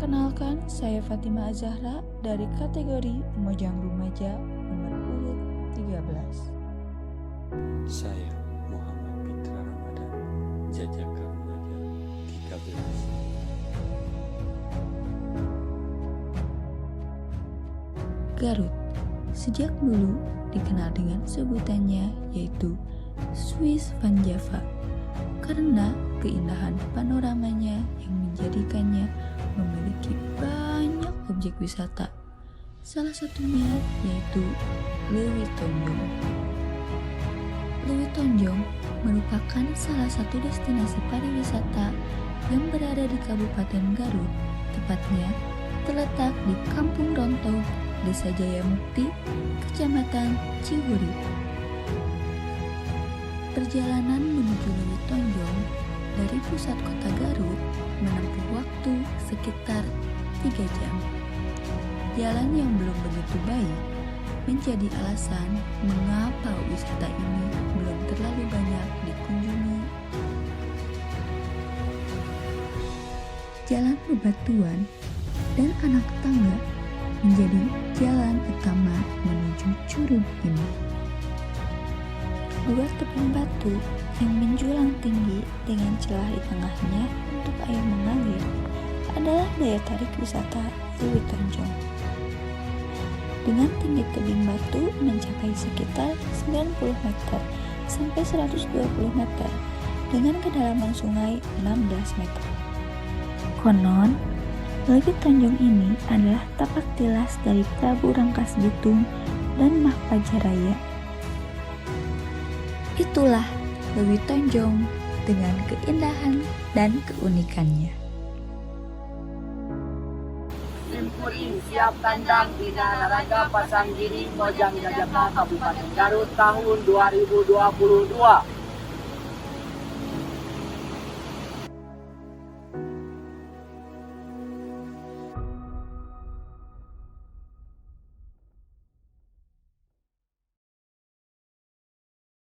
Perkenalkan, saya Fatima Azahra dari kategori Mojang Rumaja nomor urut 13. Saya Muhammad Fitra Ramadan, Jajaka Rumaja 13. Garut, sejak dulu dikenal dengan sebutannya yaitu Swiss Van Java karena keindahan panoramanya yang menjadikannya memiliki banyak objek wisata. Salah satunya yaitu Leuwi Tonjong. Leuwi Tonjong merupakan salah satu destinasi pariwisata yang berada di Kabupaten Garut, tepatnya terletak di Kampung Ronto, Desa Jayamukti, Kecamatan Cihuri. Perjalanan menuju Leuwi Tonjong dari pusat kota Garut menempuh waktu sekitar 3 jam. Jalan yang belum begitu baik menjadi alasan mengapa wisata ini belum terlalu banyak dikunjungi. Jalan bebatuan dan anak tangga menjadi jalan utama menuju curug ini. Dua tebing batu yang menjulang tinggi dengan celah di tengahnya untuk air mengalir adalah daya tarik wisata Leuwi Tonjong. Dengan tinggi tebing batu mencapai sekitar 90 meter sampai 120 meter dengan kedalaman sungai 16 meter. Konon, Leuwi Tonjong ini adalah tapak tilas dari Prabu Rangkas Bitung dan Mahpajaraya. Itulah Leuwi Tonjong dengan keindahan dan keunikannya. Simpuring siap tandang Bina Naraga Pasang Giring Mojang Jajaka Kabupaten Garut tahun 2022.